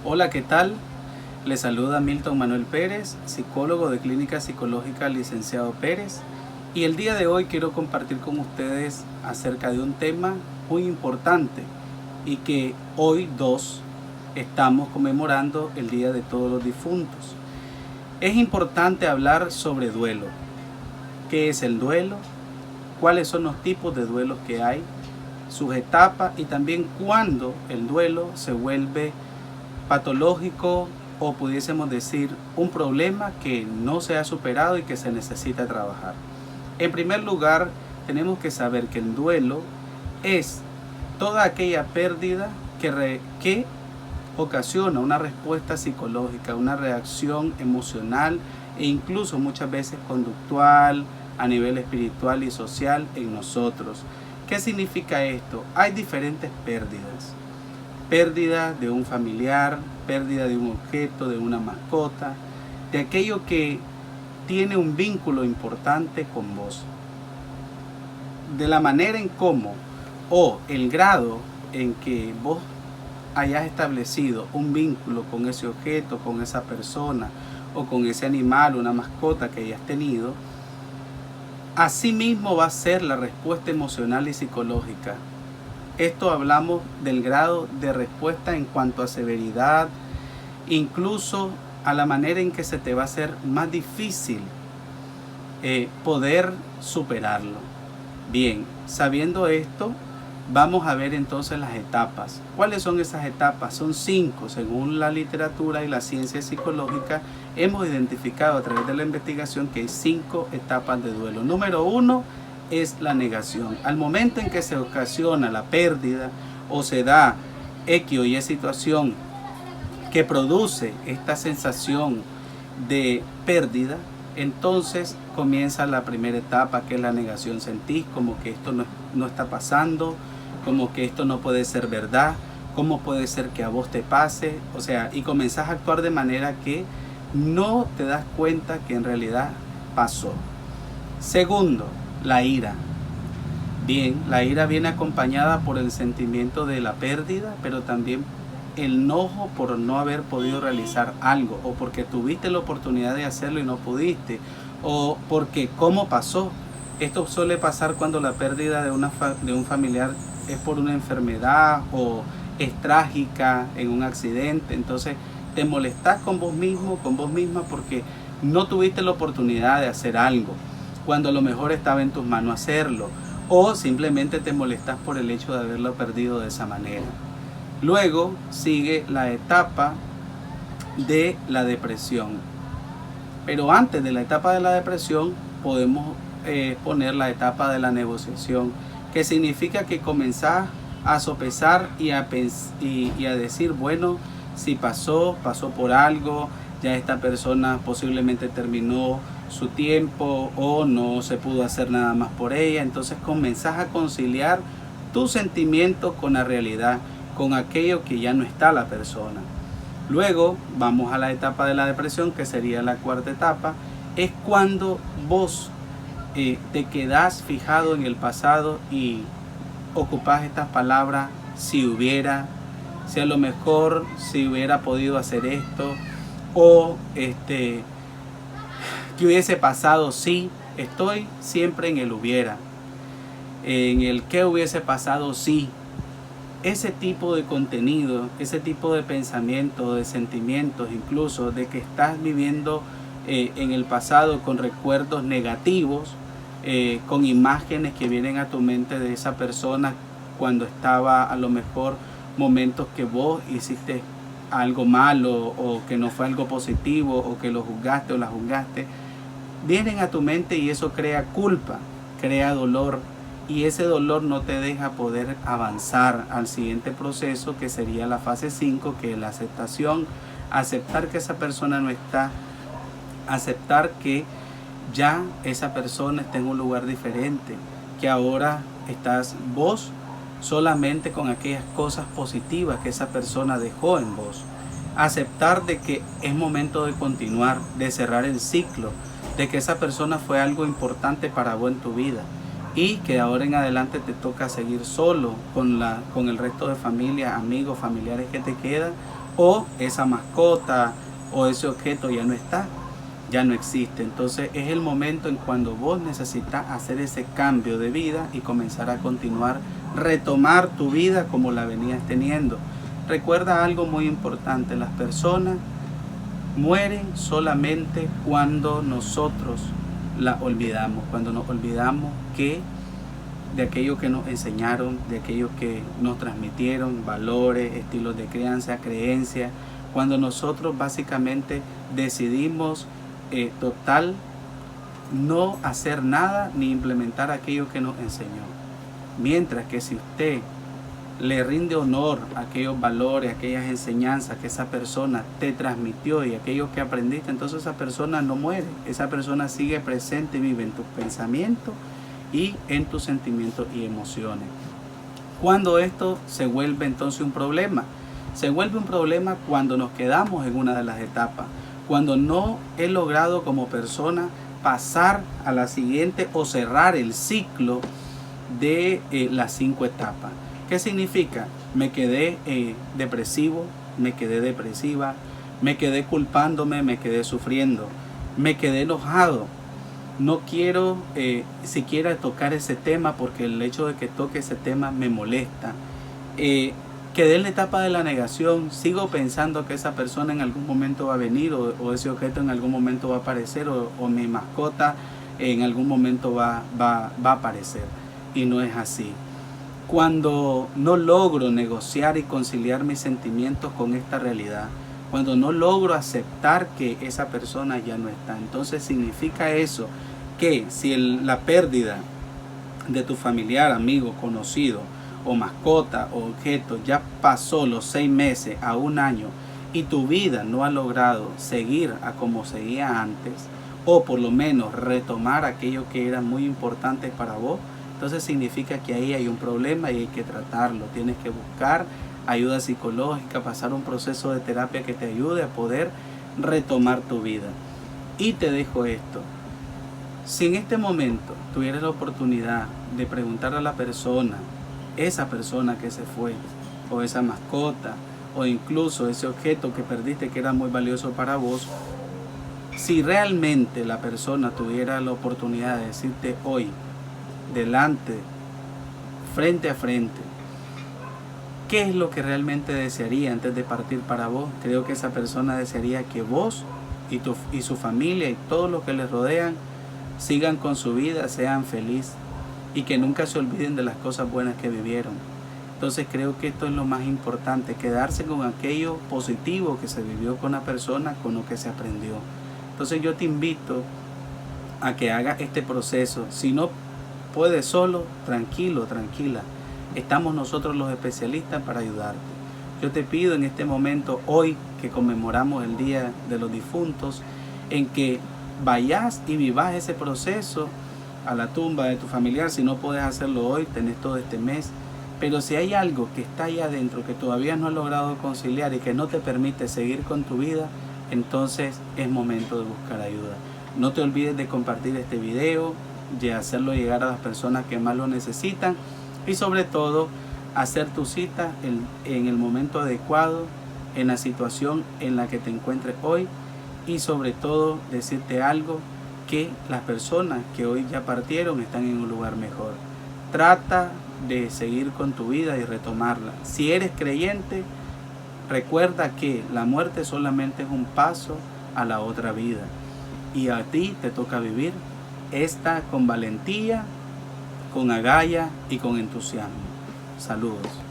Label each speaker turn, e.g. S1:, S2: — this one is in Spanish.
S1: Hola, ¿qué tal? Les saluda Milton Manuel Pérez, psicólogo de Clínica Psicológica Licenciado Pérez. Y el día de hoy quiero compartir con ustedes acerca de un tema muy importante y que hoy estamos conmemorando el Día de Todos los Difuntos. Es importante hablar sobre duelo. ¿Qué es el duelo? ¿Cuáles son los tipos de duelos que hay? Sus etapas y también cuándo el duelo se vuelve patológico o pudiésemos decir un problema que no se ha superado y que se necesita trabajar. En primer lugar, tenemos que saber que el duelo es toda aquella pérdida que ocasiona una respuesta psicológica, una reacción emocional e incluso muchas veces conductual, a nivel espiritual y social en nosotros. ¿Qué significa esto? Hay diferentes pérdidas. Pérdida de un familiar, pérdida de un objeto, de una mascota, de aquello que tiene un vínculo importante con vos. De la manera en cómo o el grado en que vos hayas establecido un vínculo con ese objeto, con esa persona o con ese animal, una mascota que hayas tenido, así mismo va a ser la respuesta emocional y psicológica. Esto hablamos del grado de respuesta en cuanto a severidad, incluso a la manera en que se te va a hacer más difícil poder superarlo. Bien, sabiendo esto, vamos a ver entonces las etapas. ¿Cuáles son esas etapas? Son 5, según la literatura y la ciencia psicológica. Hemos identificado a través de la investigación que hay 5 etapas de duelo. Número 1 es la negación. Al momento en que se ocasiona la pérdida o se da X o Y situación que produce esta sensación de pérdida, entonces comienza la primera etapa, que es la negación. Sentís como que esto no está pasando, como que esto no puede ser verdad, cómo puede ser que a vos te pase, o sea, y comenzás a actuar de manera que no te das cuenta que en realidad pasó. Segundo, la ira. Bien, la ira viene acompañada por el sentimiento de la pérdida, pero también el enojo por no haber podido realizar algo, o porque tuviste la oportunidad de hacerlo y no pudiste, o porque cómo pasó. Esto suele pasar cuando la pérdida de un familiar es por una enfermedad o es trágica en un accidente. Entonces te molestás con vos mismo, con vos misma, porque no tuviste la oportunidad de hacer algo cuando a lo mejor estaba en tus manos hacerlo, o simplemente te molestas por el hecho de haberlo perdido de esa manera. Luego sigue la etapa de la depresión, pero antes de la etapa de la depresión podemos poner la etapa de la negociación, que significa que comenzás a sopesar y a decir, bueno, si pasó por algo, ya esta persona posiblemente terminó su tiempo o no se pudo hacer nada más por ella. Entonces comenzás a conciliar tus sentimientos con la realidad, con aquello que ya no está la persona. Luego vamos a la etapa de la depresión, que sería la cuarta etapa. Es cuando vos te quedás fijado en el pasado y ocupás estas palabras: si hubiera, si a lo mejor, si hubiera podido hacer esto, o que hubiese pasado si. Estoy siempre en el hubiera, en el que hubiese pasado si. Ese tipo de contenido, ese tipo de pensamiento, de sentimientos, incluso de que estás viviendo en el pasado con recuerdos negativos, con imágenes que vienen a tu mente de esa persona cuando estaba, a lo mejor momentos que vos hiciste algo malo o que no fue algo positivo, o que lo juzgaste o la juzgaste, vienen a tu mente y eso crea culpa, crea dolor, y ese dolor no te deja poder avanzar al siguiente proceso, que sería la fase 5, que es la aceptación. Aceptar que esa persona no está, aceptar que ya esa persona está en un lugar diferente, que ahora estás vos solamente con aquellas cosas positivas que esa persona dejó en vos. Aceptar de que es momento de continuar, de cerrar el ciclo, de que esa persona fue algo importante para vos en tu vida, y que ahora en adelante te toca seguir solo con el resto de familia, amigos, familiares que te quedan, o esa mascota o ese objeto ya no está, ya no existe. Entonces es el momento en cuando vos necesitas hacer ese cambio de vida y comenzar a continuar, retomar tu vida como la venías teniendo. Recuerda algo muy importante: las personas mueren solamente cuando nosotros la olvidamos, cuando nos olvidamos de aquello que nos enseñaron, de aquello que nos transmitieron, valores, estilos de crianza, creencias, cuando nosotros básicamente decidimos total no hacer nada ni implementar aquello que nos enseñó. Mientras que si usted le rinde honor a aquellos valores, a aquellas enseñanzas que esa persona te transmitió y aquellos que aprendiste, entonces esa persona no muere, esa persona sigue presente y vive en tus pensamientos y en tus sentimientos y emociones. Cuando esto se vuelve entonces un problema, se vuelve un problema cuando nos quedamos en una de las etapas, cuando no he logrado como persona pasar a la siguiente o cerrar el ciclo de las 5 etapas. ¿Qué significa? Me quedé depresivo, me quedé depresiva, me quedé culpándome, me quedé sufriendo, me quedé enojado. No quiero siquiera tocar ese tema porque el hecho de que toque ese tema me molesta. Quedé en la etapa de la negación, sigo pensando que esa persona en algún momento va a venir o ese objeto en algún momento va a aparecer o mi mascota en algún momento va a aparecer. Y no es así. Cuando no logro negociar y conciliar mis sentimientos con esta realidad, cuando no logro aceptar que esa persona ya no está, entonces significa eso que si la pérdida de tu familiar, amigo, conocido o mascota o objeto ya pasó los 6 meses a 1 año y tu vida no ha logrado seguir a como seguía antes, o por lo menos retomar aquello que era muy importante para vos, entonces significa que ahí hay un problema y hay que tratarlo. Tienes que buscar ayuda psicológica, pasar un proceso de terapia que te ayude a poder retomar tu vida. Y te dejo esto: si en este momento tuvieras la oportunidad de preguntar a la persona, esa persona que se fue, o esa mascota, o incluso ese objeto que perdiste que era muy valioso para vos, si realmente la persona tuviera la oportunidad de decirte hoy, delante, frente a frente, ¿qué es lo que realmente desearía antes de partir para vos? Creo que esa persona desearía que vos y su familia y todos los que les rodean sigan con su vida, sean felices y que nunca se olviden de las cosas buenas que vivieron. Entonces creo que esto es lo más importante, quedarse con aquello positivo que se vivió con la persona, con lo que se aprendió. Entonces yo te invito a que hagas este proceso. Si no puedes solo, tranquilo, tranquila. Estamos nosotros los especialistas para ayudarte. Yo te pido en este momento, hoy que conmemoramos el Día de los Difuntos, en que vayas y vivas ese proceso a la tumba de tu familiar. Si no puedes hacerlo hoy, tenés todo este mes. Pero si hay algo que está ahí adentro que todavía no has logrado conciliar y que no te permite seguir con tu vida, entonces es momento de buscar ayuda. No te olvides de compartir este video, de hacerlo llegar a las personas que más lo necesitan y sobre todo hacer tu cita en el momento adecuado, en la situación en la que te encuentres hoy, y sobre todo decirte algo, que las personas que hoy ya partieron están en un lugar mejor. Trata de seguir con tu vida y retomarla. Si eres creyente, recuerda que la muerte solamente es un paso a la otra vida y a ti te toca vivir esta con valentía, con agallas y con entusiasmo. Saludos.